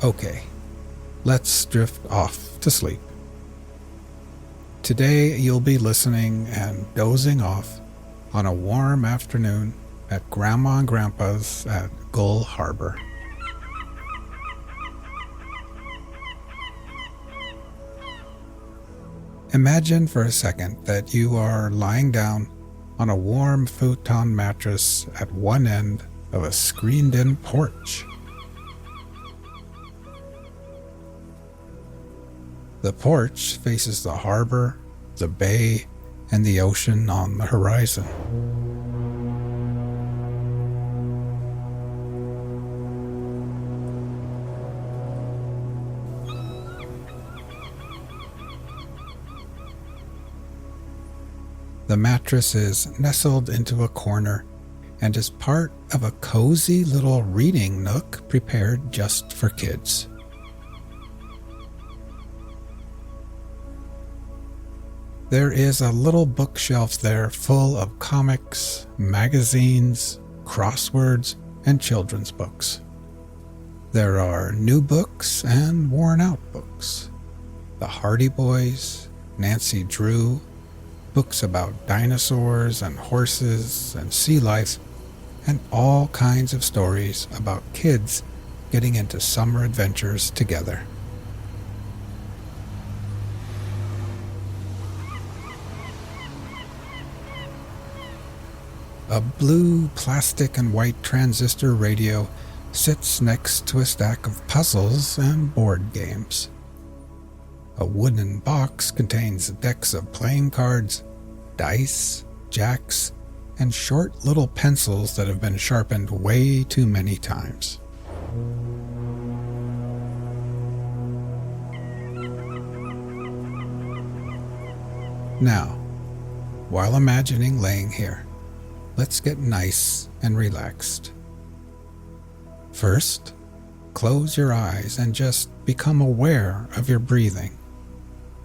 Okay, let's drift off to sleep. Today you'll be listening and dozing off on a warm afternoon at Grandma and Grandpa's at Gull Harbor. Imagine for a second that you are lying down on a warm futon mattress at one end of a screened-in porch. The porch faces the harbor, the bay, and the ocean on the horizon. The mattress is nestled into a corner and is part of a cozy little reading nook prepared just for kids. There is a little bookshelf there full of comics, magazines, crosswords, and children's books. There are new books and worn-out books. The Hardy Boys, Nancy Drew, books about dinosaurs and horses and sea life, and all kinds of stories about kids getting into summer adventures together. A blue plastic and white transistor radio sits next to a stack of puzzles and board games. A wooden box contains decks of playing cards, dice, jacks, and short little pencils that have been sharpened way too many times. Now, while imagining laying here, let's get nice and relaxed. First, close your eyes and just become aware of your breathing,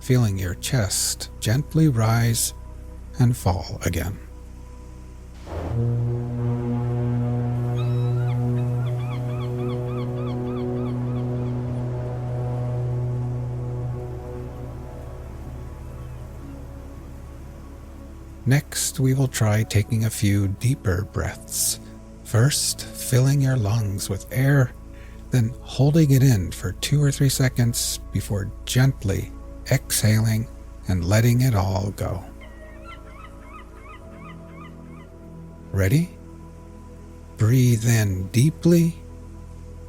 feeling your chest gently rise and fall again. Next, we will try taking a few deeper breaths. First, filling your lungs with air, then holding it in for 2 or 3 seconds before gently exhaling and letting it all go. Ready? Breathe in deeply,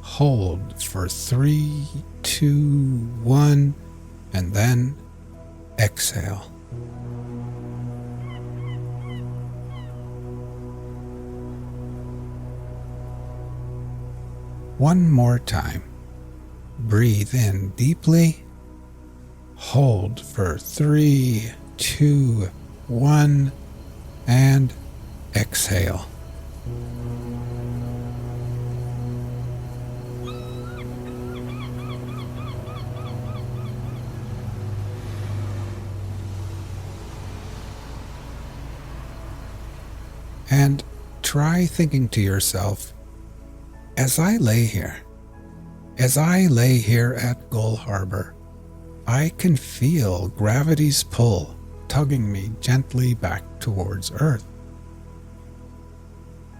hold for 3, 2, 1, and then exhale. One more time. Breathe in deeply, hold for 3, 2, 1, and exhale. And try thinking to yourself, as I lay here at Gull Harbor, I can feel gravity's pull tugging me gently back towards Earth.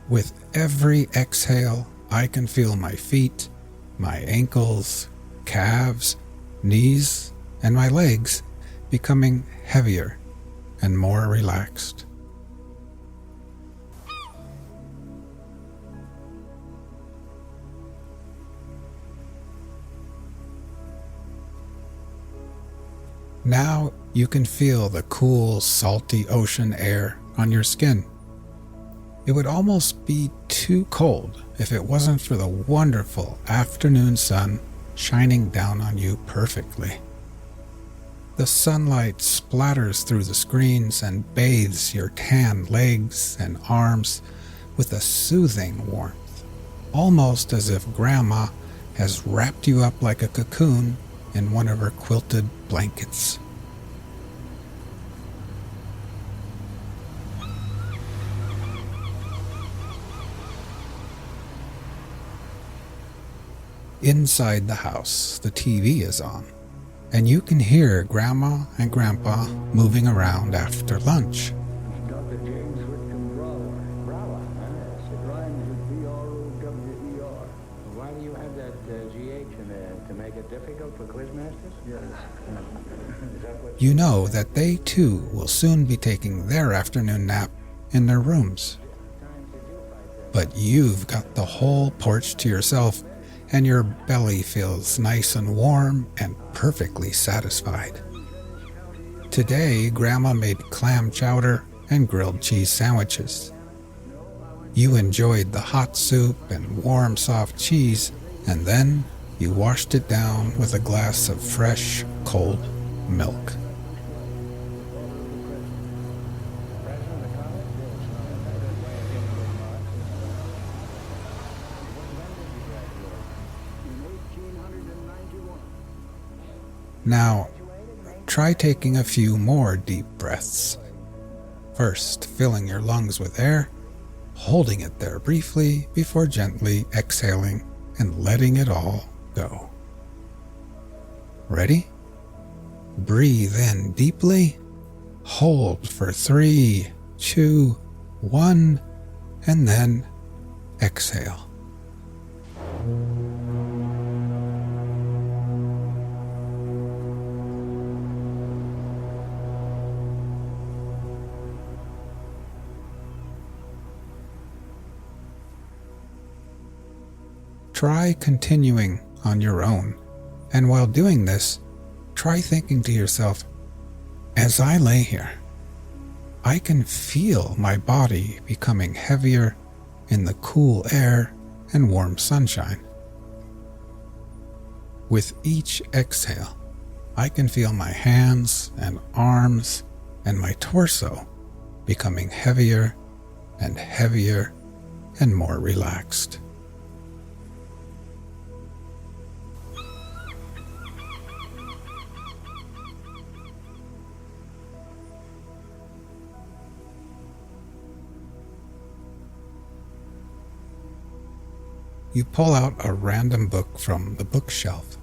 With every exhale, I can feel my feet, my ankles, calves, knees, and my legs becoming heavier and more relaxed. Now you can feel the cool, salty ocean air on your skin. It would almost be too cold if it wasn't for the wonderful afternoon sun shining down on you perfectly. The sunlight splatters through the screens and bathes your tan legs and arms with a soothing warmth, almost as if Grandma has wrapped you up like a cocoon in one of her quilted blankets. Inside the house, the TV is on, and you can hear Grandma and Grandpa moving around after lunch. Dr. James Whitcomb Brawler. Brawler, huh? It rhymes with B-R-O-W-E-R. Why do you have that G-H in there? To make it difficult for quizmasters? Yes. Is that what You know that they too will soon be taking their afternoon nap in their rooms. But you've got the whole porch to yourself, and your belly feels nice and warm and perfectly satisfied. Today, Grandma made clam chowder and grilled cheese sandwiches. You enjoyed the hot soup and warm, soft cheese, and then you washed it down with a glass of fresh, cold milk. Now, try taking a few more deep breaths. First, filling your lungs with air, holding it there briefly before gently exhaling and letting it all go. Ready? Breathe in deeply, hold for 3, 2, 1, and then exhale. Try continuing on your own, and while doing this, try thinking to yourself, as I lay here, I can feel my body becoming heavier in the cool air and warm sunshine. With each exhale, I can feel my hands and arms and my torso becoming heavier and heavier and more relaxed. You pull out a random book from the bookshelf.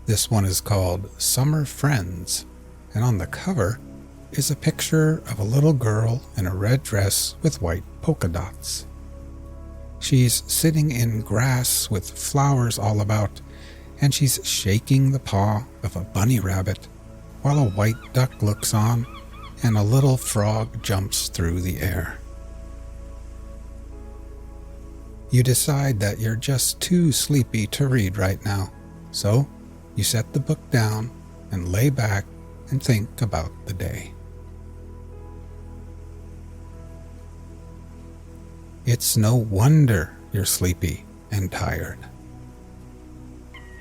This one is called Summer Friends, and on the cover is a picture of a little girl in a red dress with white polka dots. She's sitting in grass with flowers all about, and she's shaking the paw of a bunny rabbit while a white duck looks on and a little frog jumps through the air. You decide that you're just too sleepy to read right now, so you set the book down and lay back and think about the day. It's no wonder you're sleepy and tired.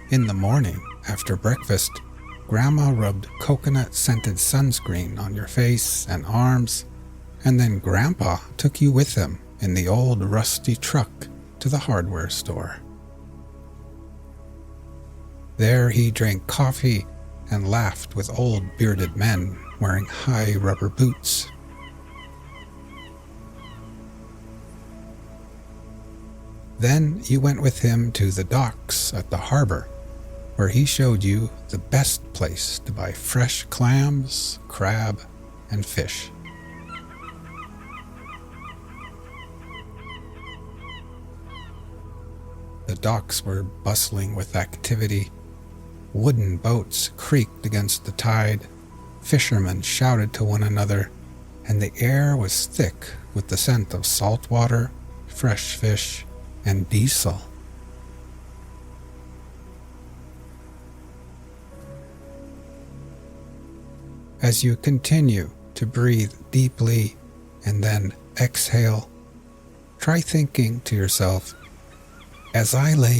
In the morning, after breakfast, Grandma rubbed coconut-scented sunscreen on your face and arms, and then Grandpa took you with him in the old rusty truck to the hardware store. There he drank coffee and laughed with old bearded men wearing high rubber boots. Then you went with him to the docks at the harbor, where he showed you the best place to buy fresh clams, crab, and fish. The docks were bustling with activity. Wooden boats creaked against the tide, fishermen shouted to one another, and the air was thick with the scent of salt water, fresh fish, and diesel. As you continue to breathe deeply and then exhale, try thinking to yourself, as I lay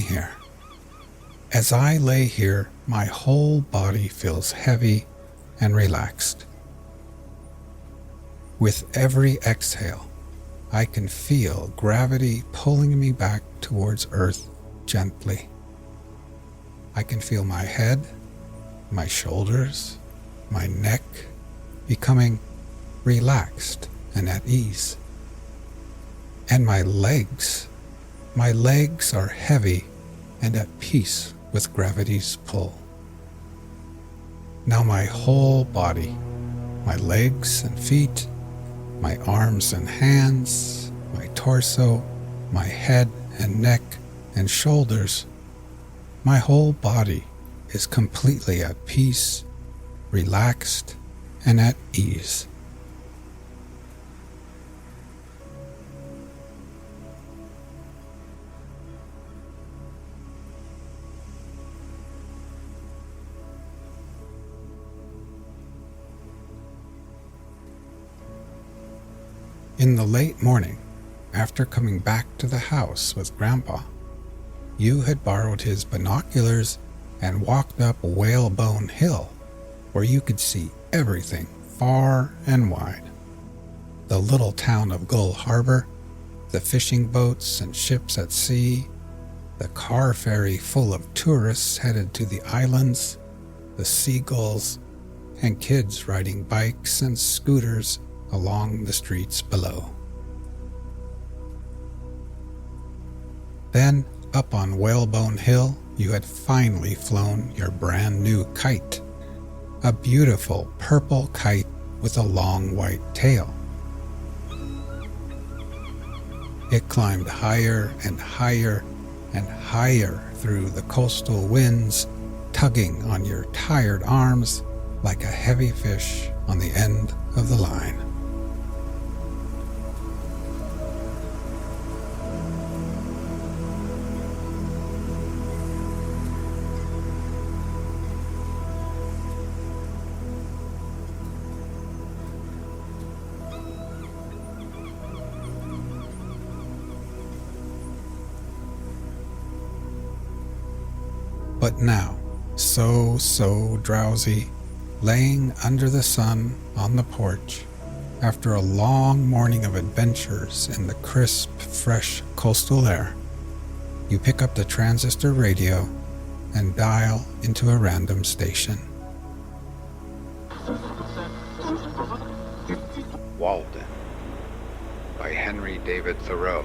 here, my whole body feels heavy and relaxed. With every exhale, I can feel gravity pulling me back towards Earth gently. I can feel my head, my shoulders, my neck becoming relaxed and at ease. And my legs are heavy and at peace with gravity's pull. Now my whole body, my legs and feet, my arms and hands, my torso, my head and neck and shoulders, my whole body is completely at peace, relaxed, and at ease. In the late morning, after coming back to the house with Grandpa, you had borrowed his binoculars and walked up Whalebone Hill, where you could see everything far and wide. The little town of Gull Harbor, the fishing boats and ships at sea, the car ferry full of tourists headed to the islands, the seagulls, and kids riding bikes and scooters along the streets below. Then, up on Whalebone Hill, you had finally flown your brand new kite, a beautiful purple kite with a long white tail. It climbed higher and higher and higher through the coastal winds, tugging on your tired arms like a heavy fish on the end of the line. But now, so drowsy, laying under the sun on the porch, after a long morning of adventures in the crisp, fresh coastal air, you pick up the transistor radio and dial into a random station. Walden by Henry David Thoreau.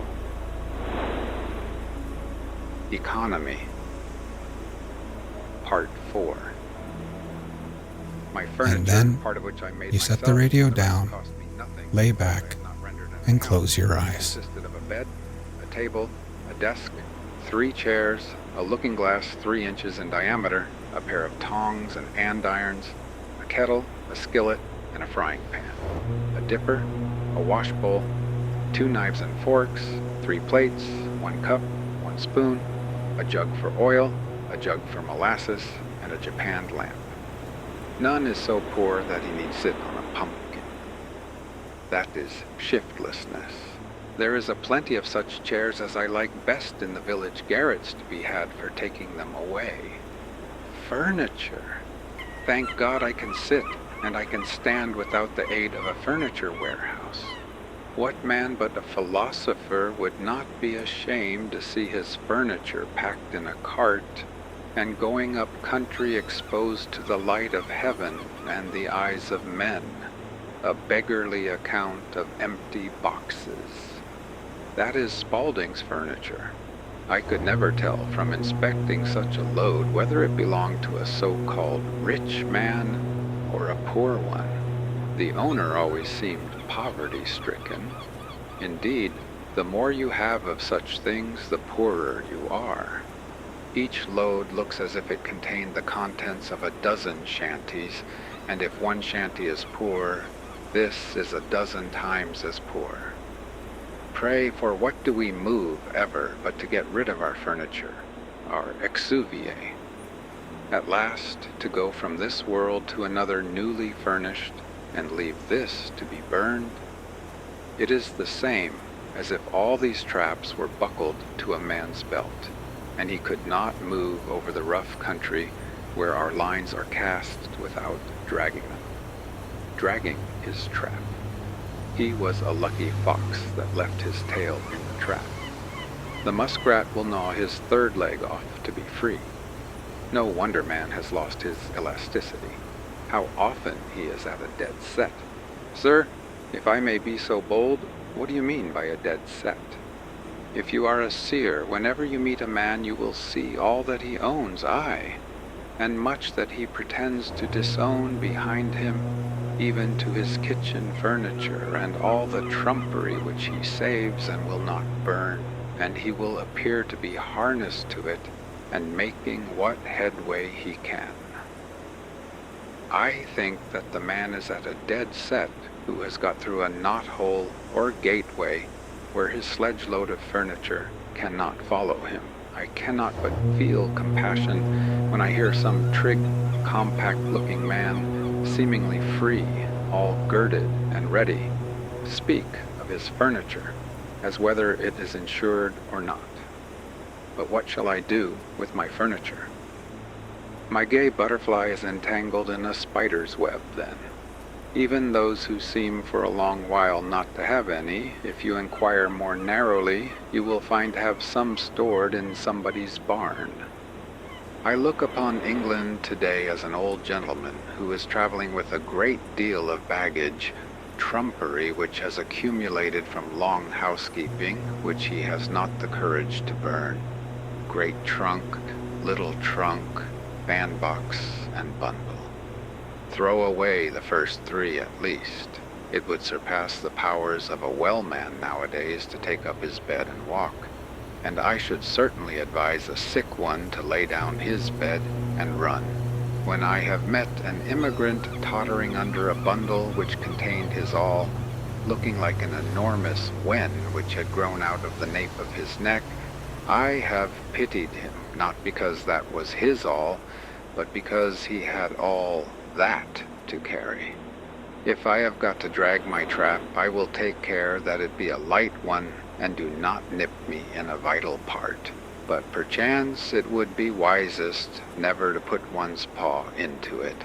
Economy. Part 4. My furniture, And then part of which I made you set the myself, radio but that down, cost me nothing, lay because I back, had not rendered an and account. close your It eyes. consisted of a bed, a table, a desk, 3 chairs, a looking glass 3 inches in diameter, a pair of tongs and andirons, a kettle, a skillet, and a frying pan, a dipper, a wash bowl, 2 knives and forks, 3 plates, 1 cup, 1 spoon, a jug for oil, a jug for molasses, and a japanned lamp. None is so poor that he need sit on a pumpkin. That is shiftlessness. There is a plenty of such chairs as I like best in the village garrets to be had for taking them away. Furniture. Thank God I can sit, and I can stand without the aid of a furniture warehouse. What man but a philosopher would not be ashamed to see his furniture packed in a cart and going up country exposed to the light of heaven and the eyes of men, a beggarly account of empty boxes? That is Spaulding's furniture. I could never tell from inspecting such a load whether it belonged to a so-called rich man or a poor one. The owner always seemed poverty-stricken. Indeed, the more you have of such things, the poorer you are. Each load looks as if it contained the contents of a dozen shanties, and if one shanty is poor, this is a dozen times as poor. Pray, for what do we move ever but to get rid of our furniture, our exuviae? At last, to go from this world to another newly furnished, and leave this to be burned? It is the same as if all these traps were buckled to a man's belt, and he could not move over the rough country where our lines are cast without dragging them. Dragging his trap. He was a lucky fox that left his tail in the trap. The muskrat will gnaw his 3rd leg off to be free. No wonder man has lost his elasticity. How often he is at a dead set. Sir, if I may be so bold, what do you mean by a dead set? If you are a seer, whenever you meet a man you will see all that he owns, aye, and much that he pretends to disown behind him, even to his kitchen furniture, and all the trumpery which he saves and will not burn, and he will appear to be harnessed to it, and making what headway he can. I think that the man is at a dead set who has got through a knothole or gateway where his sledge-load of furniture cannot follow him. I cannot but feel compassion when I hear some trig, compact-looking man, seemingly free, all girded and ready, speak of his furniture as whether it is insured or not. But what shall I do with my furniture? My gay butterfly is entangled in a spider's web, then. Even those who seem for a long while not to have any, if you inquire more narrowly, you will find have some stored in somebody's barn. I look upon England today as an old gentleman who is traveling with a great deal of baggage, trumpery which has accumulated from long housekeeping, which he has not the courage to burn. Great trunk, little trunk, bandbox, and bundle. Throw away the first three at least. It would surpass the powers of a well man nowadays to take up his bed and walk, and I should certainly advise a sick one to lay down his bed and run. When I have met an immigrant tottering under a bundle which contained his all, looking like an enormous wen which had grown out of the nape of his neck, I have pitied him, not because that was his all, but because he had all that to carry. If I have got to drag my trap, I will take care that it be a light one and do not nip me in a vital part. But perchance it would be wisest never to put one's paw into it.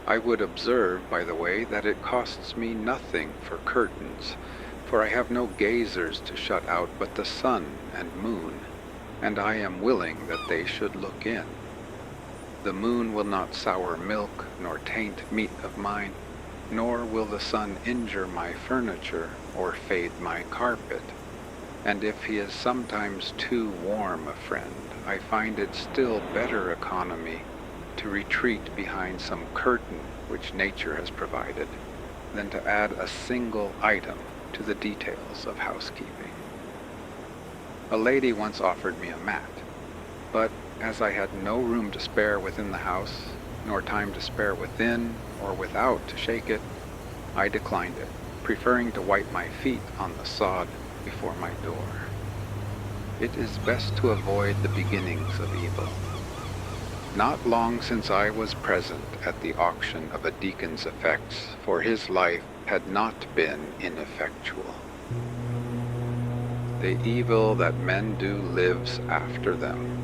I would observe, by the way, that it costs me nothing for curtains, for I have no gazers to shut out but the sun and moon, and I am willing that they should look in. The moon will not sour milk, nor taint meat of mine, nor will the sun injure my furniture, or fade my carpet. And if he is sometimes too warm a friend, I find it still better economy to retreat behind some curtain which nature has provided, than to add a single item to the details of housekeeping. A lady once offered me a mat, but as I had no room to spare within the house, nor time to spare within or without to shake it, I declined it, preferring to wipe my feet on the sod before my door. It is best to avoid the beginnings of evil. Not long since I was present at the auction of a deacon's effects, for his life had not been ineffectual. The evil that men do lives after them.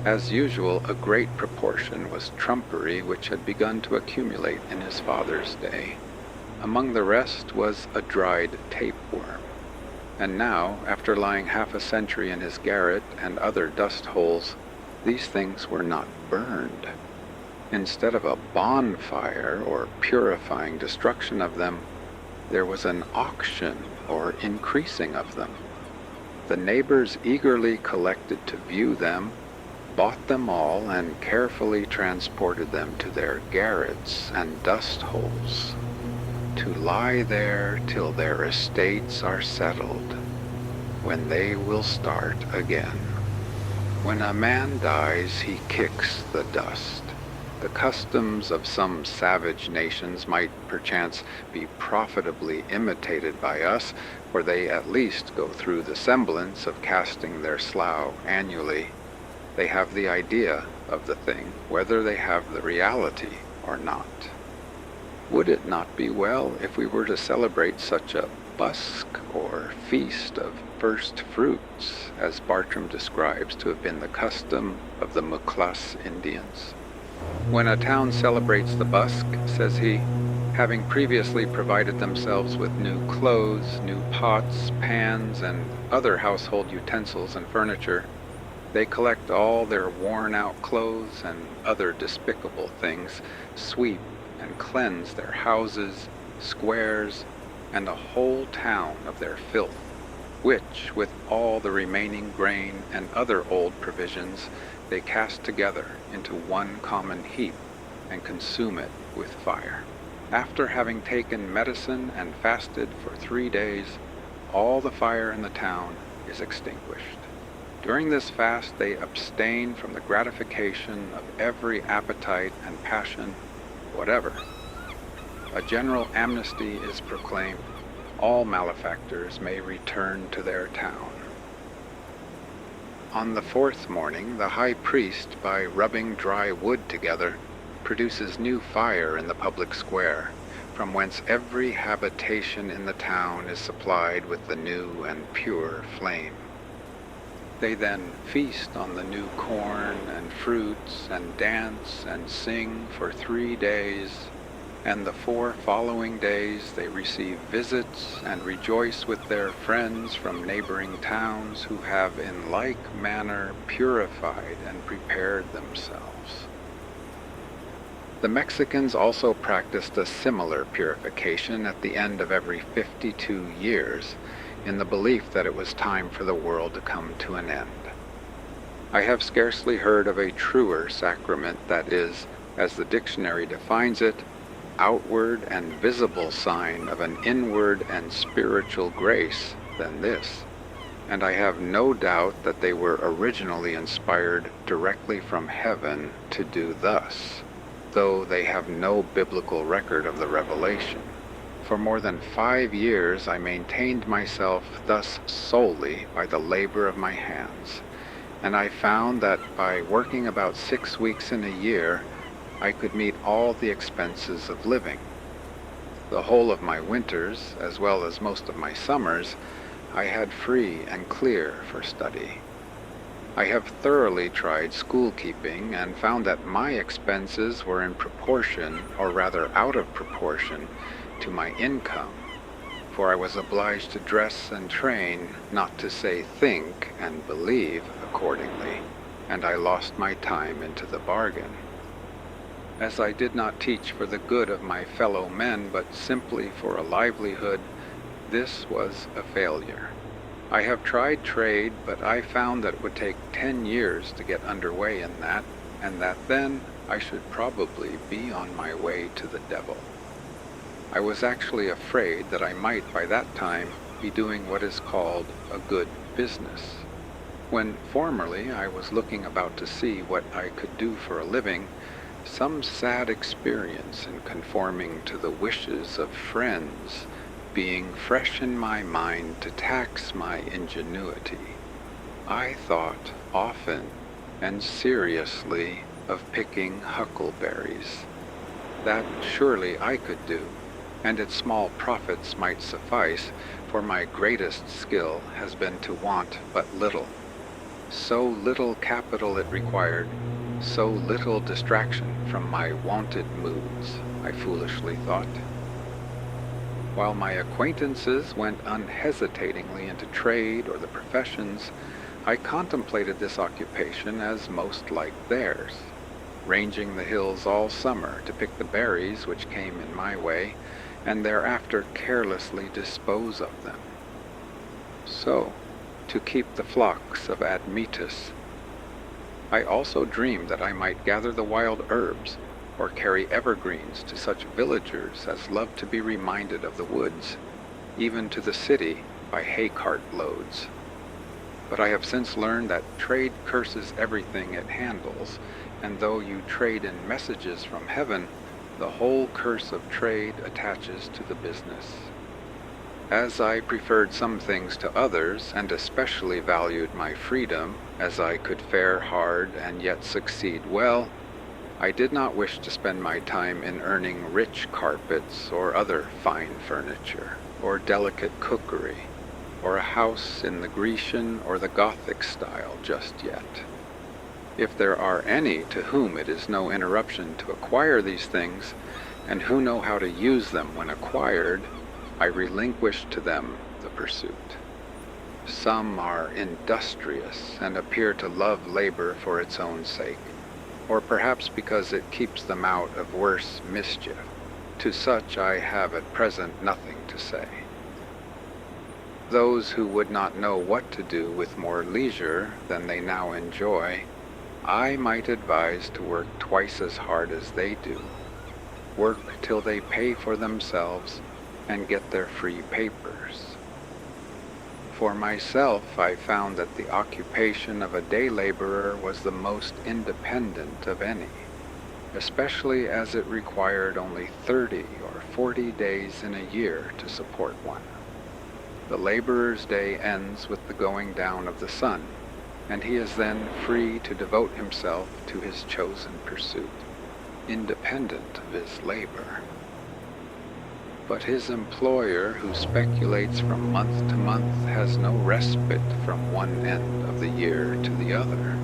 As usual, a great proportion was trumpery which had begun to accumulate in his father's day. Among the rest was a dried tapeworm. And now, after lying half a century in his garret and other dust holes, these things were not burned. Instead of a bonfire or purifying destruction of them, there was an auction or increasing of them. The neighbors eagerly collected to view them, bought them all, and carefully transported them to their garrets and dust holes, to lie there till their estates are settled, when they will start again. When a man dies, he kicks the dust. The customs of some savage nations might perchance be profitably imitated by us, for they at least go through the semblance of casting their slough annually. They have the idea of the thing, whether they have the reality or not. Would it not be well if we were to celebrate such a busk or feast of first fruits, as Bartram describes to have been the custom of the Muclas Indians? When a town celebrates the busk, says he, having previously provided themselves with new clothes, new pots, pans, and other household utensils and furniture, they collect all their worn-out clothes and other despicable things, sweep and cleanse their houses, squares, and a whole town of their filth. which, with all the remaining grain and other old provisions, they cast together into one common heap and consume it with fire. After having taken medicine and fasted for 3 days, all the fire in the town is extinguished. During this fast they abstain from the gratification of every appetite and passion whatever. A general amnesty is proclaimed. All malefactors may return to their town. On the 4th morning, the high priest, by rubbing dry wood together, produces new fire in the public square, from whence every habitation in the town is supplied with the new and pure flame. They then feast on the new corn and fruits, and dance and sing for 3 days, and the 4 following days they receive visits and rejoice with their friends from neighboring towns who have in like manner purified and prepared themselves. The Mexicans also practiced a similar purification at the end of every 52 years, in the belief that it was time for the world to come to an end. I have scarcely heard of a truer sacrament that is, as the dictionary defines it, outward and visible sign of an inward and spiritual grace than this, and I have no doubt that they were originally inspired directly from heaven to do thus, though they have no biblical record of the revelation. For more than 5 years I maintained myself thus solely by the labor of my hands, and I found that by working about 6 weeks in a year, I could meet all the expenses of living. The whole of my winters, as well as most of my summers, I had free and clear for study. I have thoroughly tried school-keeping and found that my expenses were in proportion, or rather out of proportion, to my income, for I was obliged to dress and train, not to say think and believe, accordingly, and I lost my time into the bargain. As I did not teach for the good of my fellow men, but simply for a livelihood, this was a failure. I have tried trade, but I found that it would take 10 years to get underway in that, and that then I should probably be on my way to the devil. I was actually afraid that I might by that time be doing what is called a good business. When formerly I was looking about to see what I could do for a living, some sad experience in conforming to the wishes of friends being fresh in my mind to tax my ingenuity, I thought often and seriously of picking huckleberries. That surely I could do, and its small profits might suffice, for my greatest skill has been to want but little. So little capital it required, so little distraction from my wonted moods, I foolishly thought. While my acquaintances went unhesitatingly into trade or the professions, I contemplated this occupation as most like theirs, ranging the hills all summer to pick the berries which came in my way, and thereafter carelessly dispose of them. So, to keep the flocks of Admetus, I also dreamed that I might gather the wild herbs, or carry evergreens to such villagers as loved to be reminded of the woods, even to the city by hay-cart loads. But I have since learned that trade curses everything it handles, and though you trade in messages from heaven, the whole curse of trade attaches to the business. As I preferred some things to others, and especially valued my freedom, as I could fare hard and yet succeed well, I did not wish to spend my time in earning rich carpets or other fine furniture, or delicate cookery, or a house in the Grecian or the Gothic style just yet. If there are any to whom it is no interruption to acquire these things, and who know how to use them when acquired, I relinquish to them the pursuit. Some are industrious and appear to love labor for its own sake, or perhaps because it keeps them out of worse mischief. To such I have at present nothing to say. those who would not know what to do with more leisure than they now enjoy, I might advise to work twice as hard as they do. Work till they pay for themselves and get their free papers. For myself, I found that the occupation of a day laborer was the most independent of any, especially as it required only 30 or 40 days in a year to support one. The laborer's day ends with the going down of the sun, and he is then free to devote himself to his chosen pursuit, independent of his labor. But his employer, who speculates from month to month, has no respite from one end of the year to the other.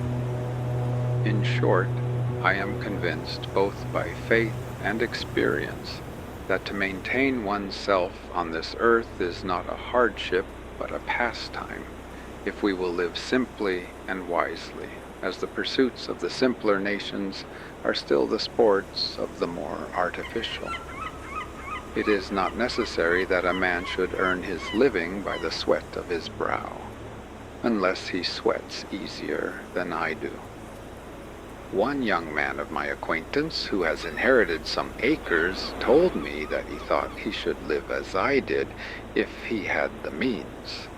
In short, I am convinced, both by faith and experience, that to maintain oneself on this earth is not a hardship, but a pastime, if we will live simply and wisely, as the pursuits of the simpler nations are still the sports of the more artificial. It is not necessary that a man should earn his living by the sweat of his brow, unless he sweats easier than I do. One young man of my acquaintance, who has inherited some acres, told me that he thought he should live as I did if he had the means.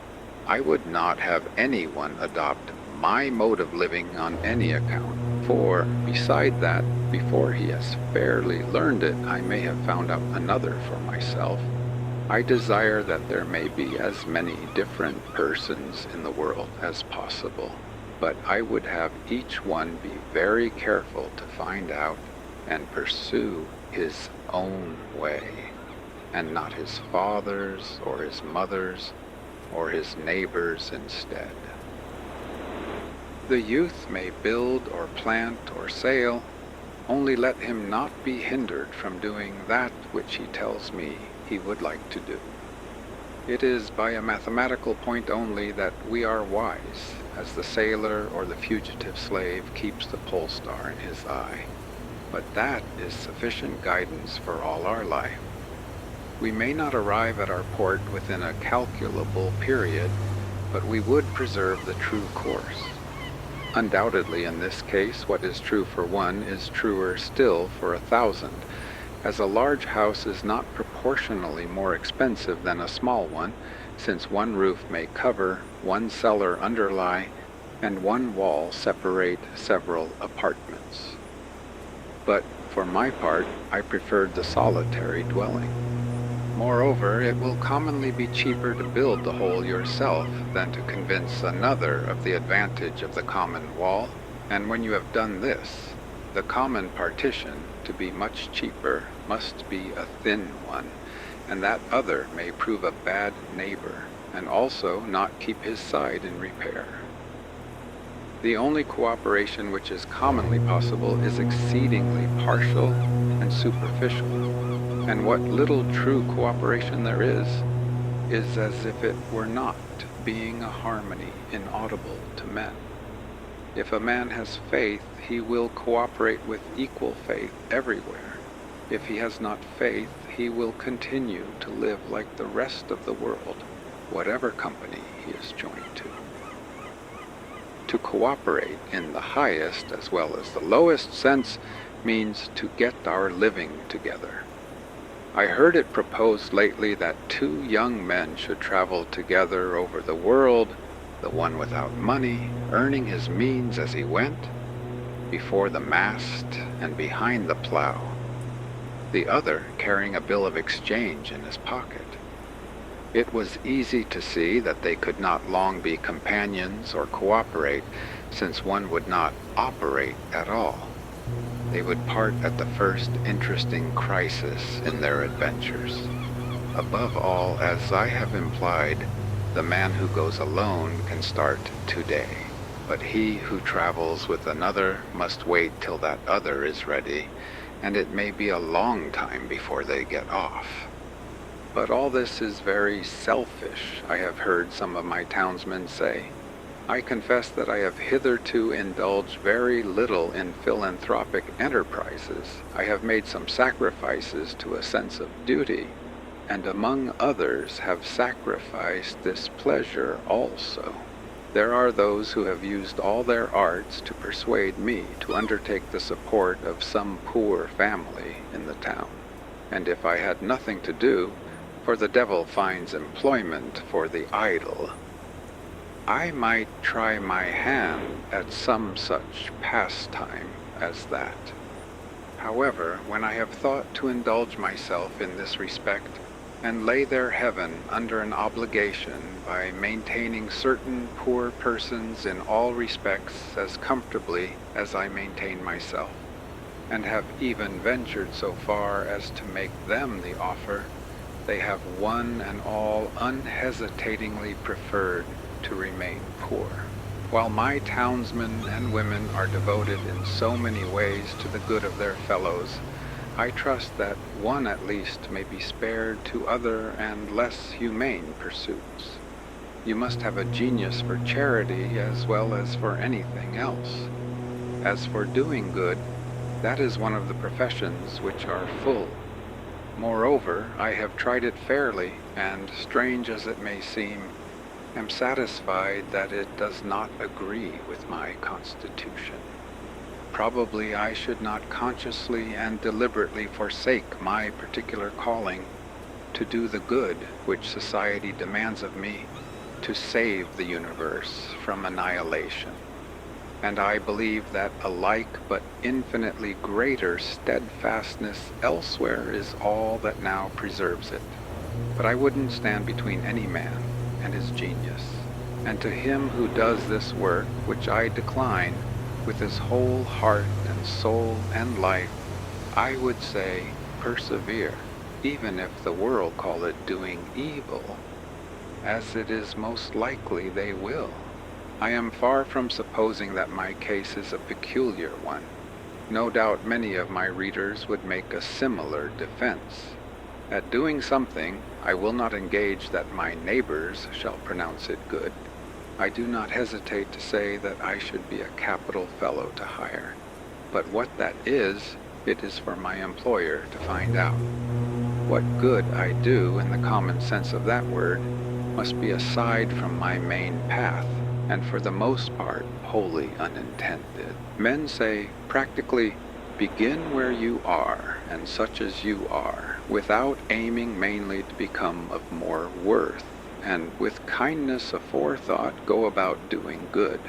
I would not have anyone adopt my mode of living on any account, for, beside that, before he has fairly learned it, I may have found out another for myself. I desire that there may be as many different persons in the world as possible, but I would have each one be very careful to find out and pursue his own way, and not his father's or his mother's or his neighbor's instead. The youth may build or plant or sail, only let him not be hindered from doing that which he tells me he would like to do. It is by a mathematical point only that we are wise, as the sailor or the fugitive slave keeps the pole star in his eye. But that is sufficient guidance for all our life. We may not arrive at our port within a calculable period, but we would preserve the true course. Undoubtedly, in this case, what is true for one is truer still for 1,000, as a large house is not proportionally more expensive than a small one, since one roof may cover, one cellar underlie, and one wall separate several apartments. But for my part, I preferred the solitary dwelling. Moreover, it will commonly be cheaper to build the whole yourself than to convince another of the advantage of the common wall, and when you have done this, the common partition, to be much cheaper, must be a thin one, and that other may prove a bad neighbor, and also not keep his side in repair. The only cooperation which is commonly possible is exceedingly partial and superficial, and what little true cooperation there is as if it were not, being a harmony inaudible to men. If a man has faith, he will cooperate with equal faith everywhere. If he has not faith, he will continue to live like the rest of the world, whatever company he is joined to. To cooperate in the highest as well as the lowest sense means to get our living together. I heard it proposed lately that 2 young men should travel together over the world, the one without money, earning his means as he went, before the mast and behind the plow, the other carrying a bill of exchange in his pocket. It was easy to see that they could not long be companions or cooperate, since one would not operate at all. They would part at the first interesting crisis in their adventures. Above all, as I have implied, the man who goes alone can start today, but he who travels with another must wait till that other is ready, and it may be a long time before they get off. But all this is very selfish, I have heard some of my townsmen say. I confess that I have hitherto indulged very little in philanthropic enterprises. I have made some sacrifices to a sense of duty, and among others have sacrificed this pleasure also. There are those who have used all their arts to persuade me to undertake the support of some poor family in the town, and if I had nothing to do, for the devil finds employment for the idle, I might try my hand at some such pastime as that. However, when I have thought to indulge myself in this respect, and lay their heaven under an obligation by maintaining certain poor persons in all respects as comfortably as I maintain myself, and have even ventured so far as to make them the offer, they have one and all unhesitatingly preferred to remain poor, while my townsmen and women are devoted in so many ways to the good of their fellows. I trust that one at least may be spared to other and less humane pursuits. You must have a genius for charity as well as for anything else. As for doing good, that is one of the professions which are full. Moreover, I have tried it fairly, and, strange as it may seem, am satisfied that it does not agree with my constitution. Probably I should not consciously and deliberately forsake my particular calling to do the good which society demands of me, to save the universe from annihilation. And I believe that a like but infinitely greater steadfastness elsewhere is all that now preserves it. But I wouldn't stand between any man and his genius, and to him who does this work, which I decline, with his whole heart and soul and life, I would say, persevere, even if the world call it doing evil, as it is most likely they will. I am far from supposing that my case is a peculiar one. No doubt many of my readers would make a similar defense. At doing something, I will not engage that my neighbors shall pronounce it good. I do not hesitate to say that I should be a capital fellow to hire. But what that is, it is for my employer to find out. What good I do, in the common sense of that word, must be aside from my main path, and for the most part wholly unintended. Men say, practically, begin where you are, and such as you are, without aiming mainly to become of more worth, and with kindness aforethought go about doing good.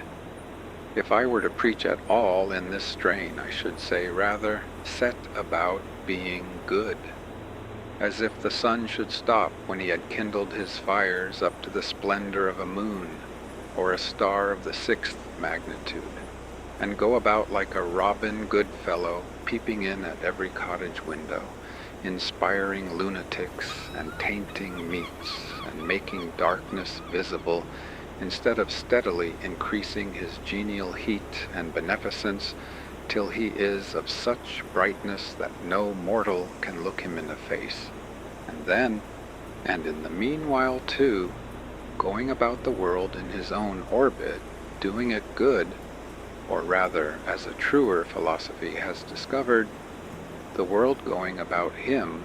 If I were to preach at all in this strain, I should say rather, set about being good, as if the sun should stop when he had kindled his fires up to the splendor of a moon, or a star of the 6th magnitude, and go about like a Robin Goodfellow, peeping in at every cottage window, inspiring lunatics and tainting meats, and making darkness visible, instead of steadily increasing his genial heat and beneficence till he is of such brightness that no mortal can look him in the face. And then, and in the meanwhile too, going about the world in his own orbit, doing it good, or rather, as a truer philosophy has discovered, the world going about him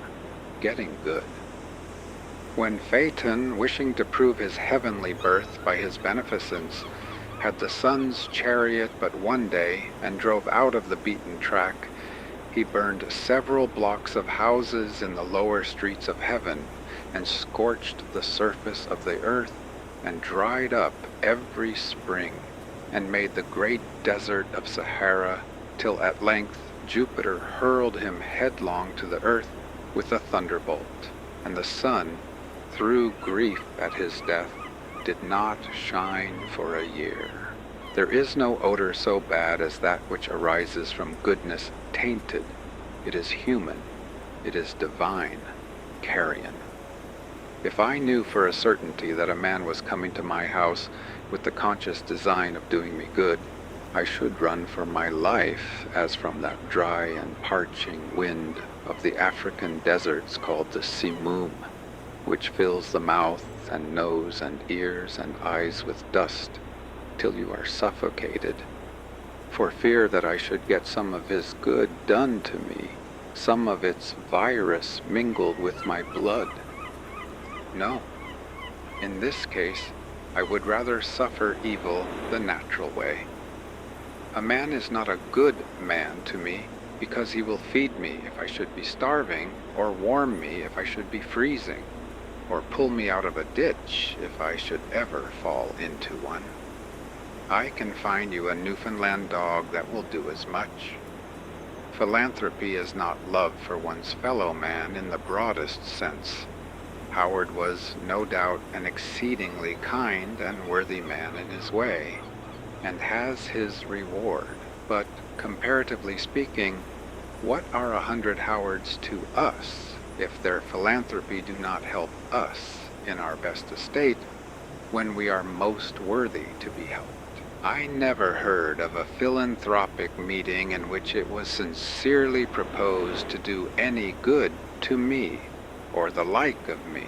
getting good. When Phaeton, wishing to prove his heavenly birth by his beneficence, had the sun's chariot but one day, and drove out of the beaten track, he burned several blocks of houses in the lower streets of heaven, and scorched the surface of the earth, and dried up every spring, and made the great desert of Sahara, till at length Jupiter hurled him headlong to the earth with a thunderbolt, and the sun, through grief at his death, did not shine for a year. There is no odor so bad as that which arises from goodness tainted. It is human, it is divine, carrion. If I knew for a certainty that a man was coming to my house with the conscious design of doing me good, I should run for my life as from that dry and parching wind of the African deserts called the simoom, which fills the mouth and nose and ears and eyes with dust till you are suffocated, for fear that I should get some of his good done to me, some of its virus mingled with my blood. No. In this case, I would rather suffer evil the natural way. A man is not a good man to me because he will feed me if I should be starving, or warm me if I should be freezing, or pull me out of a ditch if I should ever fall into one. I can find you a Newfoundland dog that will do as much. Philanthropy is not love for one's fellow man in the broadest sense. Howard was no doubt an exceedingly kind and worthy man in his way, and has his reward. But comparatively speaking, what are 100 Howards to us if their philanthropy do not help us in our best estate when we are most worthy to be helped? I never heard of a philanthropic meeting in which it was sincerely proposed to do any good to me or the like of me.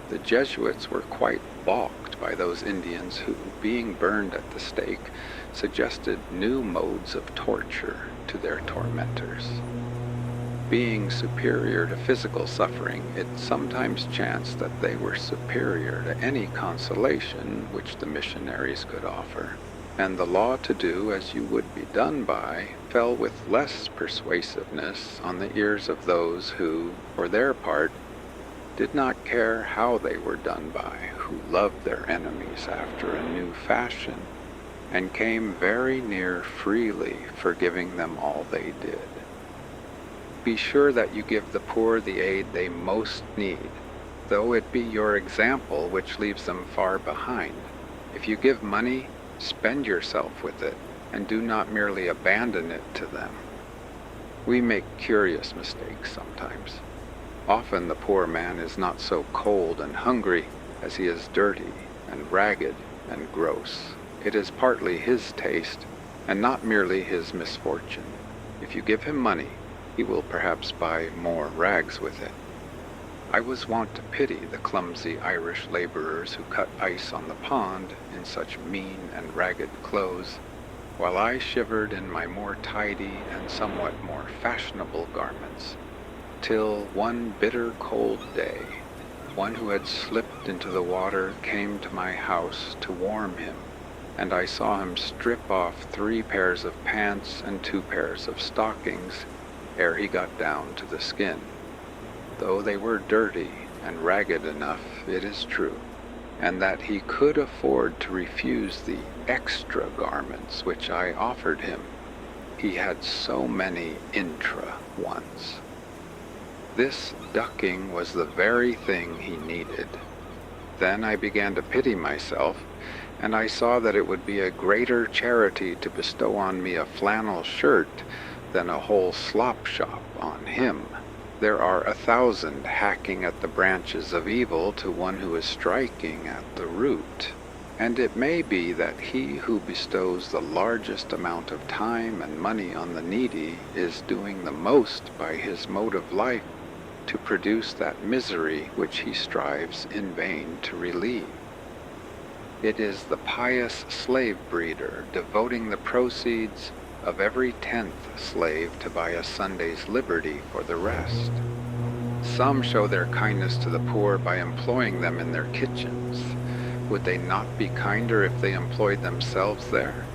The Jesuits were quite balked by those Indians who, being burned at the stake, suggested new modes of torture to their tormentors. Being superior to physical suffering, it sometimes chanced that they were superior to any consolation which the missionaries could offer, and the law to do as you would be done by fell with less persuasiveness on the ears of those who, for their part, did not care how they were done by, who loved their enemies after a new fashion, and came very near freely forgiving them all they did. Be sure that you give the poor the aid they most need, though it be your example which leaves them far behind. If you give money, spend yourself with it, and do not merely abandon it to them. We make curious mistakes sometimes. Often the poor man is not so cold and hungry as he is dirty and ragged and gross. It is partly his taste, and not merely his misfortune. If you give him money, he will perhaps buy more rags with it. I was wont to pity the clumsy Irish laborers who cut ice on the pond in such mean and ragged clothes, while I shivered in my more tidy and somewhat more fashionable garments, till one bitter cold day, one who had slipped into the water came to my house to warm him, and I saw him strip off 3 pairs of pants and 2 pairs of stockings ere he got down to the skin. Though they were dirty and ragged enough, it is true, and that he could afford to refuse the extra garments which I offered him. He had so many intra ones. This ducking was the very thing he needed. Then I began to pity myself, and I saw that it would be a greater charity to bestow on me a flannel shirt than a whole slop shop on him. There are 1,000 hacking at the branches of evil to one who is striking at the root, and it may be that he who bestows the largest amount of time and money on the needy is doing the most by his mode of life to produce that misery which he strives in vain to relieve. It is the pious slave breeder devoting the proceeds of every 10th slave to buy a Sunday's liberty for the rest. Some show their kindness to the poor by employing them in their kitchens. Would they not be kinder if they employed themselves there?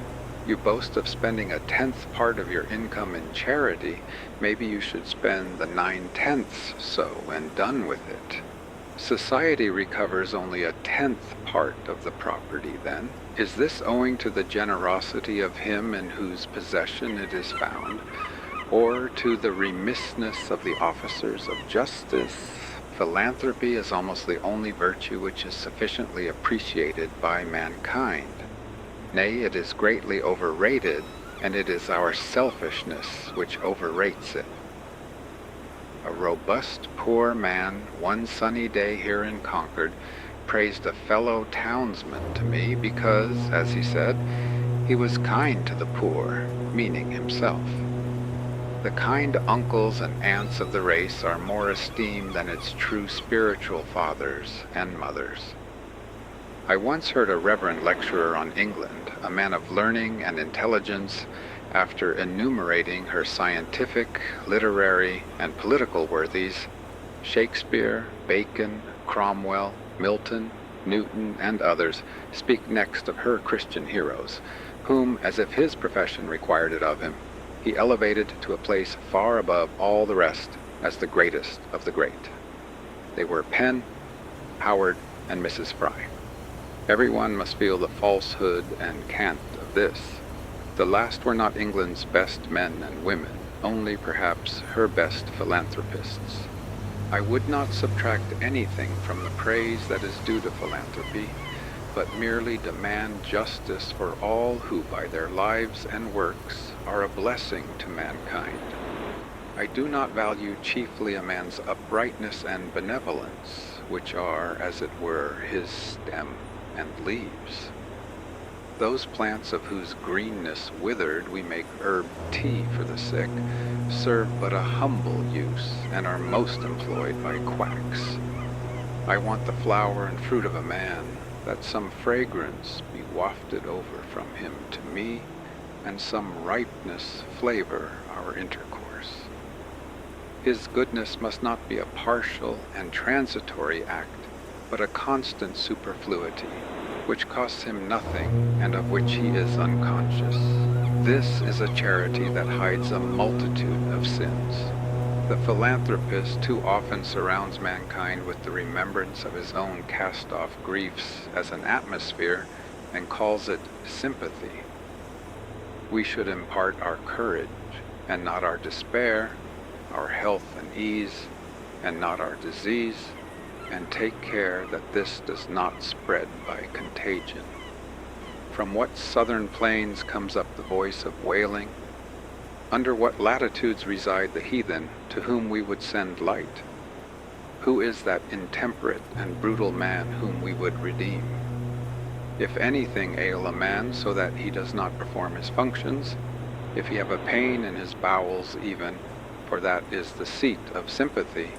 You boast of spending a 10th part of your income in charity. Maybe you should spend the 9/10 so and done with it. Society recovers only a 10th part of the property then. Is this owing to the generosity of him in whose possession it is found, or to the remissness of the officers of justice? Philanthropy is almost the only virtue which is sufficiently appreciated by mankind. Nay, it is greatly overrated, and it is our selfishness which overrates it. A robust poor man, one sunny day here in Concord, praised a fellow townsman to me because, as he said, he was kind to the poor, meaning himself. The kind uncles and aunts of the race are more esteemed than its true spiritual fathers and mothers. I once heard a reverend lecturer on England, a man of learning and intelligence, after enumerating her scientific, literary, and political worthies, Shakespeare, Bacon, Cromwell, Milton, Newton, and others speak next of her Christian heroes, whom, as if his profession required it of him, he elevated to a place far above all the rest as the greatest of the great. They were Penn, Howard, and Mrs. Fry. Everyone must feel the falsehood and cant of this. The last were not England's best men and women, only perhaps her best philanthropists. I would not subtract anything from the praise that is due to philanthropy, but merely demand justice for all who by their lives and works are a blessing to mankind. I do not value chiefly a man's uprightness and benevolence, which are, as it were, his stem and leaves. Those plants of whose greenness withered we make herb tea for the sick serve but a humble use and are most employed by quacks. I want the flower and fruit of a man, that some fragrance be wafted over from him to me, and some ripeness flavor our intercourse. His goodness must not be a partial and transitory act, but a constant superfluity, which costs him nothing and of which he is unconscious. This is a charity that hides a multitude of sins. The philanthropist too often surrounds mankind with the remembrance of his own cast-off griefs as an atmosphere and calls it sympathy. We should impart our courage and not our despair, our health and ease and not our disease, and take care that this does not spread by contagion. From what southern plains comes up the voice of wailing? Under what latitudes reside the heathen to whom we would send light? Who is that intemperate and brutal man whom we would redeem? If anything ail a man so that he does not perform his functions, if he have a pain in his bowels even, for that is the seat of sympathy,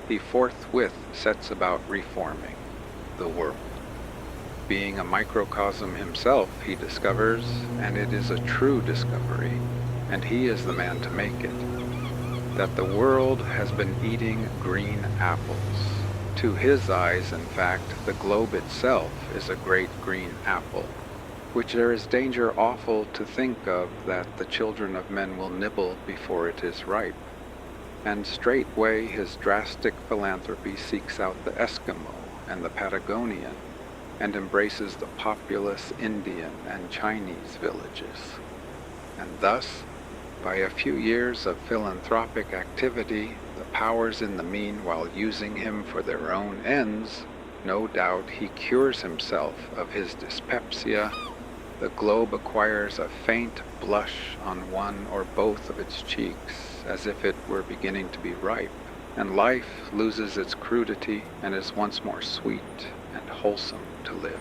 he forthwith sets about reforming the world. Being a microcosm himself, he discovers, and it is a true discovery, and he is the man to make it, that the world has been eating green apples. To his eyes, in fact, the globe itself is a great green apple, which there is danger awful to think of that the children of men will nibble before it is ripe. And straightway his drastic philanthropy seeks out the Eskimo and the Patagonian, and embraces the populous Indian and Chinese villages. And thus, by a few years of philanthropic activity, the powers in the meanwhile using him for their own ends, no doubt he cures himself of his dyspepsia, the globe acquires a faint blush on one or both of its cheeks, as if it were beginning to be ripe, and life loses its crudity and is once more sweet and wholesome to live.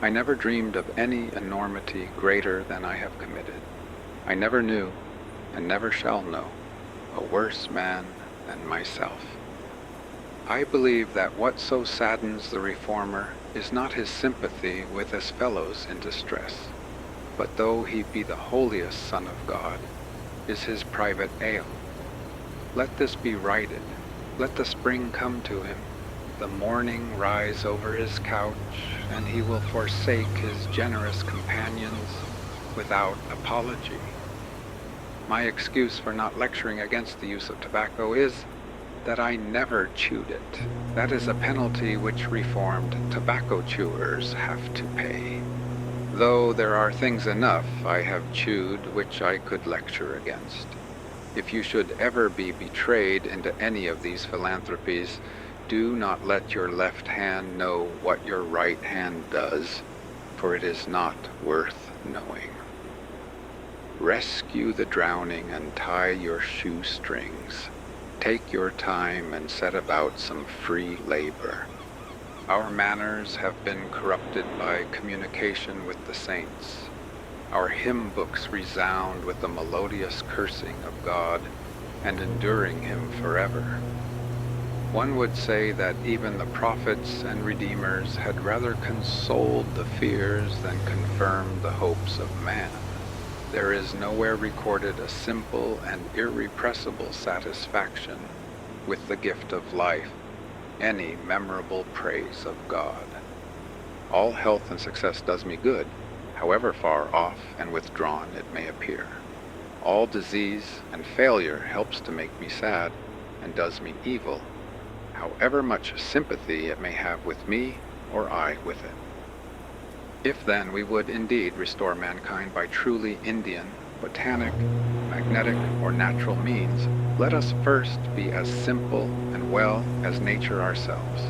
I never dreamed of any enormity greater than I have committed. I never knew, and never shall know, a worse man than myself. I believe that what so saddens the reformer is not his sympathy with his fellows in distress, but though he be the holiest Son of God, is his private ail. Let this be righted. Let the spring come to him, the morning rise over his couch, and he will forsake his generous companions without apology. My excuse for not lecturing against the use of tobacco is that I never chewed it. That is a penalty which reformed tobacco chewers have to pay. Though there are things enough I have chewed which I could lecture against. If you should ever be betrayed into any of these philanthropies, do not let your left hand know what your right hand does, for it is not worth knowing. Rescue the drowning and tie your shoestrings. Take your time and set about some free labor. Our manners have been corrupted by communication with the saints. Our hymn books resound with the melodious cursing of God and enduring him forever. One would say that even the prophets and redeemers had rather consoled the fears than confirmed the hopes of man. There is nowhere recorded a simple and irrepressible satisfaction with the gift of life any memorable praise of God. All health and success does me good, however far off and withdrawn it may appear. All disease and failure helps to make me sad and does me evil, however much sympathy it may have with me or I with it. If then we would indeed restore mankind by truly Indian, botanic, magnetic, or natural means, let us first be as simple and well as nature ourselves,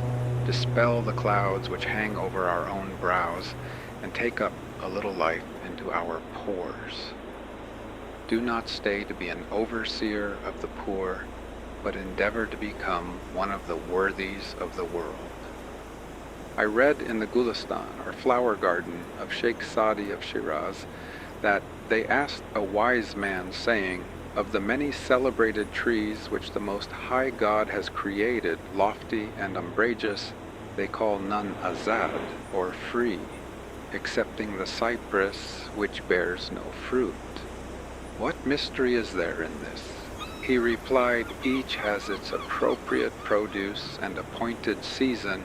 dispel the clouds which hang over our own brows, and take up a little life into our pores. Do not stay to be an overseer of the poor, but endeavor to become one of the worthies of the world. I read in the Gulistan, or flower garden of Sheikh Sadi of Shiraz, that they asked a wise man, saying, "Of the many celebrated trees which the Most High God has created, lofty and umbrageous, they call none azad, or free, excepting the cypress, which bears no fruit. What mystery is there in this?" He replied, "Each has its appropriate produce and appointed season,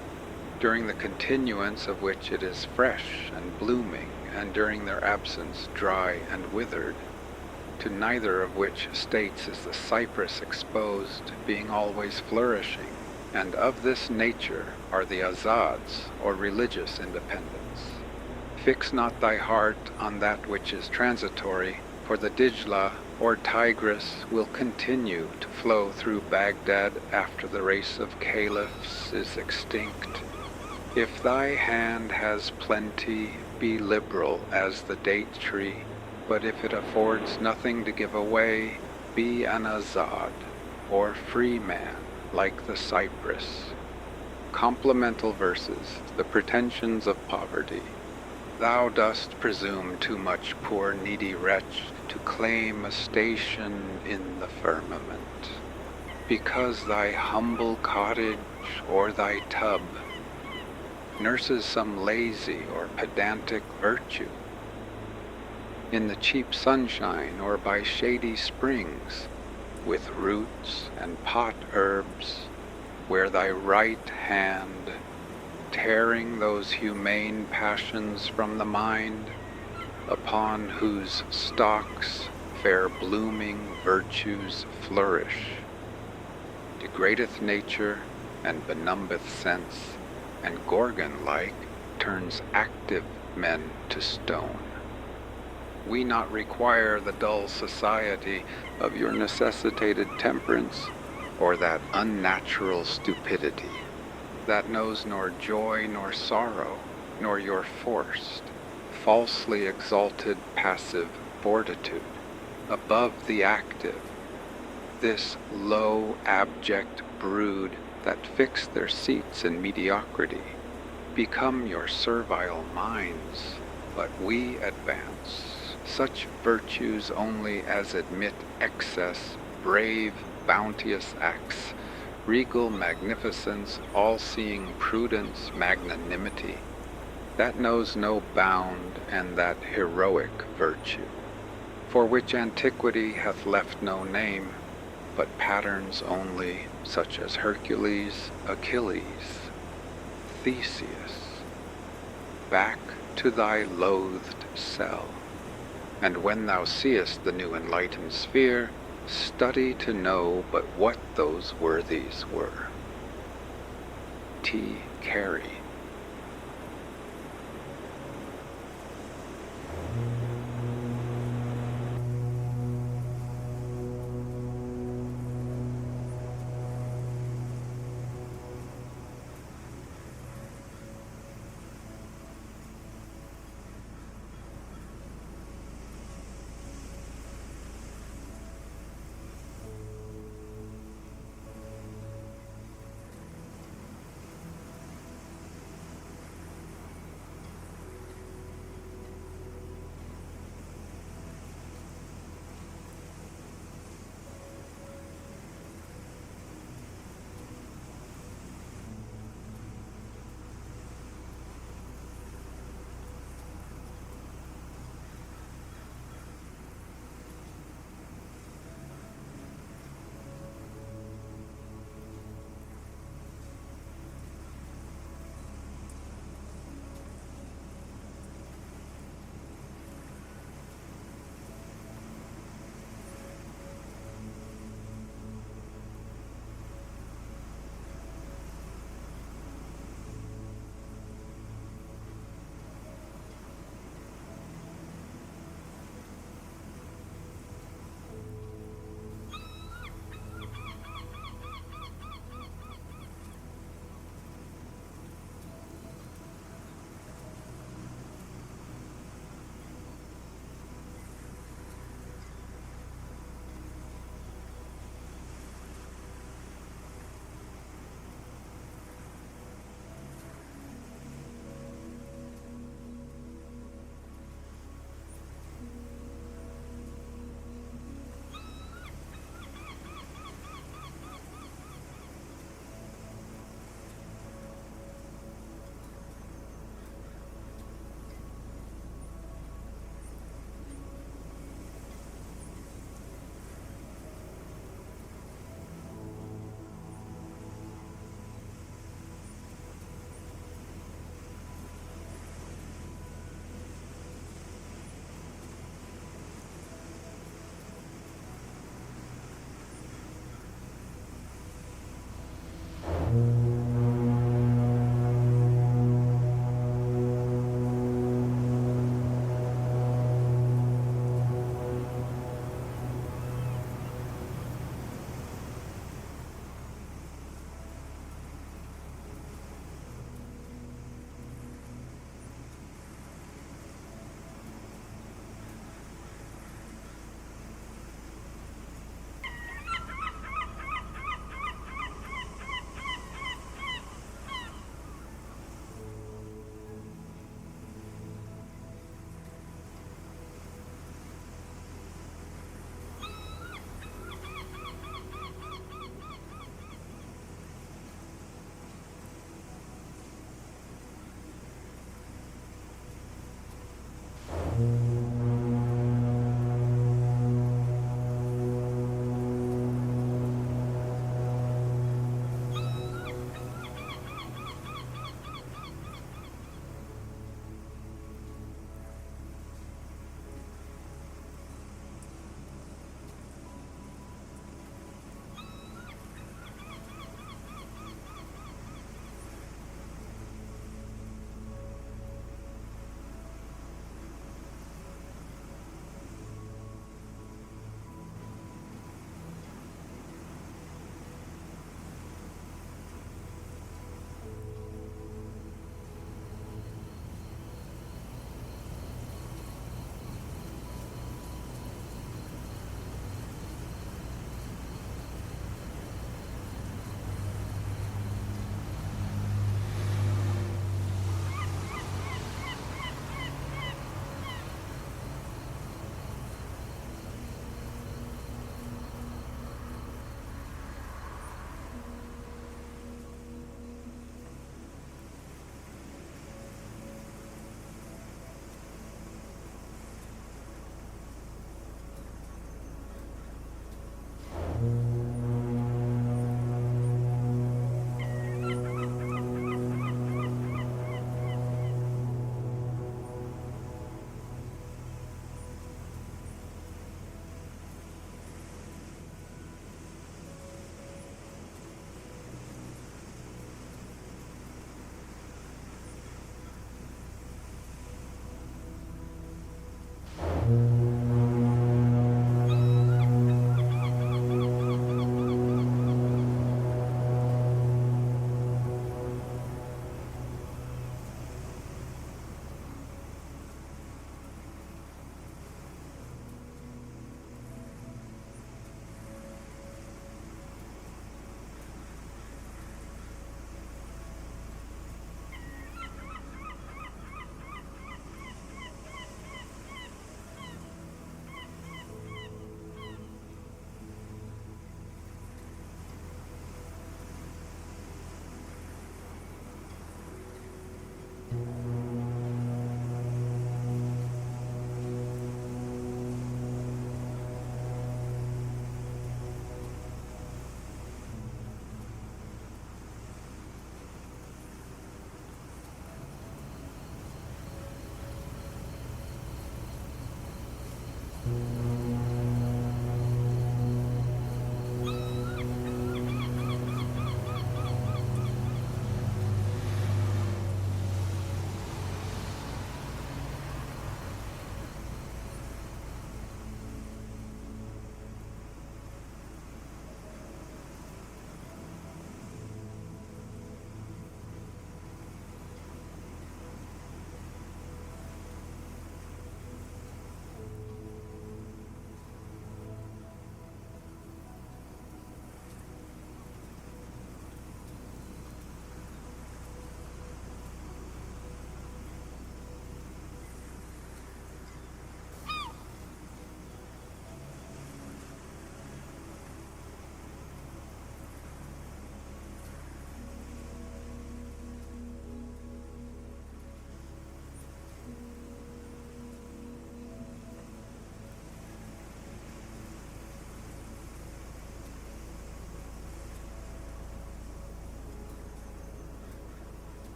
during the continuance of which it is fresh and blooming, and during their absence dry and withered. To neither of which states is the cypress exposed, being always flourishing, and of this nature are the azads, or religious independence. Fix not thy heart on that which is transitory, for the Dijla, or Tigris, will continue to flow through Baghdad after the race of caliphs is extinct. If thy hand has plenty, be liberal as the date tree, but if it affords nothing to give away, be an azad, or free man, like the cypress." Complemental verses, the pretensions of poverty. Thou dost presume too much, poor needy wretch, to claim a station in the firmament, because thy humble cottage or thy tub nurses some lazy or pedantic virtue. In the cheap sunshine or by shady springs, with roots and pot herbs, where thy right hand, tearing those humane passions from the mind, upon whose stalks fair blooming virtues flourish, degradeth nature and benumbeth sense, and Gorgon-like turns active men to stone. We not require the dull society of your necessitated temperance, or that unnatural stupidity, that knows nor joy nor sorrow, nor your forced, falsely exalted passive fortitude, above the active, this low abject brood that fix their seats in mediocrity, become your servile minds, but we advance such virtues only as admit excess, brave, bounteous acts, regal magnificence, all-seeing prudence, magnanimity, that knows no bound, and that heroic virtue, for which antiquity hath left no name, but patterns only, such as Hercules, Achilles, Theseus. Back to thy loathed cell, and when thou seest the new enlightened sphere, study to know but what those worthies were. T. Carey.